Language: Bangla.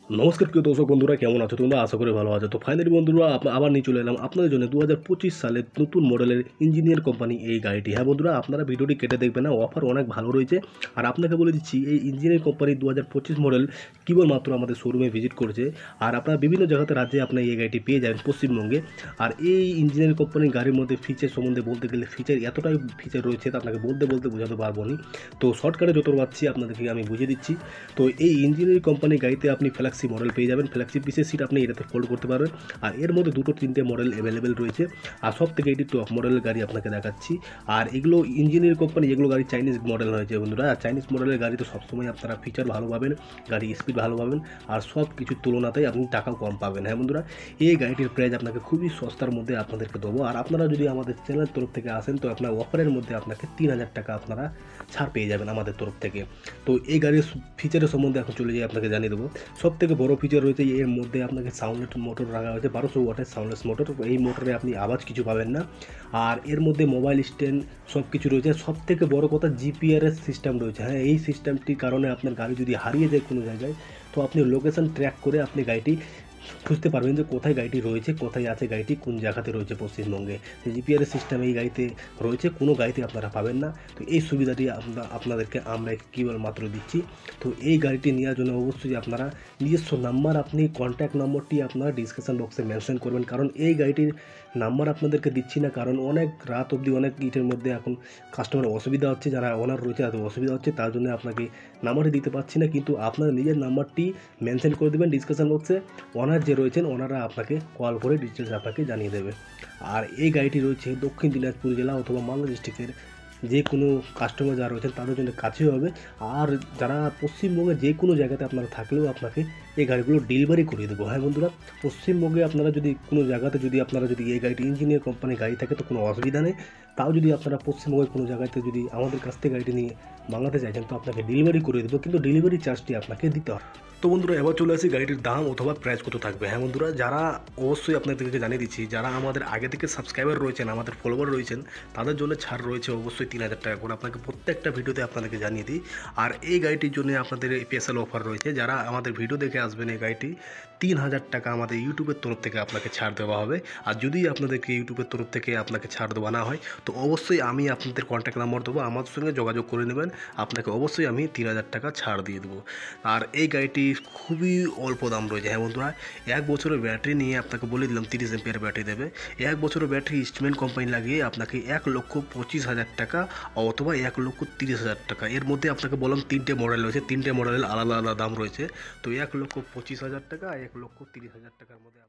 নমস্কার প্রিয় দর্শক বন্ধুরা, কেমন আছো তোমরা? আশা করি ভালো আছো। তো ফাইনালি বন্ধুরা আবার নিয়ে চলে এলাম আপনাদের জন্য 2025 সালের নতুন মডেলের ইঞ্জিনিয়ার কোম্পানি এই গাড়িটি। হ্যাঁ বন্ধুরা, আপনারা ভিডিওটি কেটে দেখবেন না, অফার অনেক ভালো রয়েছে। আর আপনাকে বলে দিচ্ছি, এই ইঞ্জিনিয়ার কোম্পানি 2025 মডেল কেবলমাত্র আমাদের শোরুমে ভিজিট করেছে। আর আপনারা বিভিন্ন জায়গাতে রাজ্যে আপনার এই গাড়িটি পেয়ে যাবেন পশ্চিমবঙ্গে। আর এই ইঞ্জিনিয়ার কোম্পানির গাড়ির মধ্যে ফিচার সম্বন্ধে বলতে গেলে এতটাই ফিচার রয়েছে তা আপনাকে বলতে বোঝাতে পারবো না। তো শর্টকাটে যত পাচ্ছি আপনাদেরকে আমি বুঝিয়ে দিচ্ছি। তো এই ইঞ্জিনিয়ারিং কোম্পানির গাড়িতে আপনি ফ্ল্যাক্সি মডেল পেয়ে যাবেন। ফ্ল্যাক্সি পিসের সিট আপনি এটাতে ফোল্ড করতে পারবেন। আর এর মধ্যে দুটো তিনটে মডেল অ্যাভেলেবেল রয়েছে। আর সব থেকে এটি টপ মডেলের গাড়ি আপনাকে দেখাচ্ছি। আর এগুলো ইঞ্জিনিয়ারিং কোম্পানি, যেগুলো গাড়ি চাইনিজ মডেল হয়েছে বন্ধুরা। চাইনিজ মডেলের গাড়ি তো সবসময় আপনারা ফিচার ভালো পাবেন, গাড়ি স্পিড ভালো পাবেন, আর সব কিছুর তুলনাতেই আপনি টাকাও কম পাবেন। হ্যাঁ বন্ধুরা, এই গাড়িটির প্রাইস আপনাকে খুবই সস্তার মধ্যে আপনাদেরকে দেবো। আর আপনারা যদি আমাদের চ্যানেলের তরফ থেকে আসেন তো আপনার অফারের মধ্যে আপনাকে 3000 টাকা আপনারা ছাড় পেয়ে যাবেন আমাদের তরফ থেকে। তো এই গাড়ির ফিচারের সম্বন্ধে এখন চলে যাই, আপনাকে জানিয়ে দেবো। সব থেকে বড় ফিচার রয়েছে এর মধ্যে আপনাকে সাউন্ডলেস মোটর রাখা হয়েছে, 1200 ওয়াটের সাউন্ডলেস মোটর। এই মোটরে আপনি আওয়াজ কিছু পাবেন না। আর এর মধ্যে মোবাইল স্ট্যান্ড সব কিছু রয়েছে। সব থেকে বড় কথা জিপিআরএস সিস্টেম রয়েছে। হ্যাঁ, এই সিস্টেমটির কারণে আপনার গাড়ি যদি হারিয়ে যায় কোনো জায়গায়, তো আপনি লোকেশন ট্র্যাক করে আপনি গাড়িটি খুঁজতে পারবেন যে কোথায় গাড়িটি রয়েছে, কোথায় আছে গাড়িটি, কোন জায়গাতে রয়েছে পশ্চিমবঙ্গে। সেই জিপিআরএস সিস্টেম এই গাড়িতে রয়েছে, কোনো গাড়িতে আপনারা পাবেন না। তো এই সুবিধাটি আপনাদেরকে আমরা কেবলমাত্র দিচ্ছি। তো এই গাড়িটি নেওয়ার জন্য অবশ্যই আপনারা নিজস্ব নাম্বার, আপনি কন্ট্যাক্ট নম্বরটি আপনারা ডিসক্রিপশন বক্সে মেনশন করবেন। কারণ এই গাড়িটির নাম্বার আপনাদেরকে দিচ্ছি না, কারণ অনেক রাত অবধি অনেক ইটের মধ্যে এখন কাস্টমারের অসুবিধা হচ্ছে, যারা ওনার রয়েছে তাদের অসুবিধা হচ্ছে, তার জন্য আপনাকে নাম্বারটি দিতে পারছি না। কিন্তু আপনার নিজের নাম্বারটি মেনশন করে দেবেন ডিসক্রিপশন বক্সে। ওনার যে রয়েছেন ওনারা আপনাকে কল করে ডিটেলস আপনাকে জানিয়ে দেবে। আর এই গাড়িটি রয়েছে দক্ষিণ দিনাজপুর জেলা অথবা মালদা ডিস্ট্রিক্টের যে কোনো কাস্টমার যারা রয়েছেন তাদের জন্য কাছেও হবে। আর যারা পশ্চিমবঙ্গের যে কোনো জায়গাতে আপনারা থাকলেও আপনাকে এই গাড়িগুলো ডেলিভারি করিয়ে দেবো। হ্যাঁ বন্ধুরা, পশ্চিমবঙ্গে আপনারা যদি কোনো জায়গাতে আপনারা যদি এই গাড়িটি ইঞ্জিনিয়ার কোম্পানির গাড়ি থাকে তো কোনো অসুবিধা নেই। তাও যদি আপনারা পশ্চিমবঙ্গের কোনো জায়গাতে যদি আমাদের কাছ থেকে গাড়িটি নিয়ে বাংলাতে চাইছেন তো আপনাকে ডেলিভারি করে দেবো, কিন্তু ডেলিভারি চার্জটি আপনাকে দিতে হবে। তো বন্ধুরা, এবার চলে আসি গাড়িটির দাম অথবা প্রাইস কত থাকবে। হ্যাঁ বন্ধুরা, যারা অবশ্যই আপনাদেরকে জানিয়ে দিচ্ছি, যারা আমাদের আগে থেকে সাবস্ক্রাইবার রয়েছেন, আমাদের ফলোয়ার রয়েছেন, তাদের জন্য ছাড় রয়েছে অবশ্যই 3000 টাকা করে। আপনাকে প্রত্যেকটা ভিডিওতে আপনাদেরকে জানিয়ে দিই। আর এই গাড়িটির জন্য আপনাদের স্পেশাল অফার রয়েছে। যারা আমাদের ভিডিও দেখে আসবেন, এই গাড়িটি 3000 টাকা আমাদের ইউটিউবের তরফ থেকে আপনাকে ছাড় দেওয়া হবে। আর যদি আপনাদেরকে ইউটিউবের তরফ থেকে আপনাকে ছাড় দেওয়া না হয় তো অবশ্যই আমি আপনাদের কন্ট্যাক্ট নাম্বার দেবো, আমার সঙ্গে যোগাযোগ করে নেবেন, আপনাকে অবশ্যই আমি 3000 টাকা ছাড় দিয়ে দেবো। আর এই গাড়িটি খুবই অল্প দাম রয়েছে। হ্যাঁ বন্ধুরা, 1 বছরের ব্যাটারি নিয়ে আপনাকে বলে দিলাম 30 এমপিআর ব্যাটারি দেবে। 1 বছরের ব্যাটারি ইনস্ট্রুমেন্ট কোম্পানি লাগিয়ে আপনাকে 1,25,000 টাকা অথবা 1,30,000 টাকা, এর মধ্যে আপনাকে বললাম 3টে মডেল রয়েছে, 3টে মডেলের আলাদা আলাদা দাম রয়েছে। তো 1,25,000 টাকা, 1,30,000 টাকার মধ্যে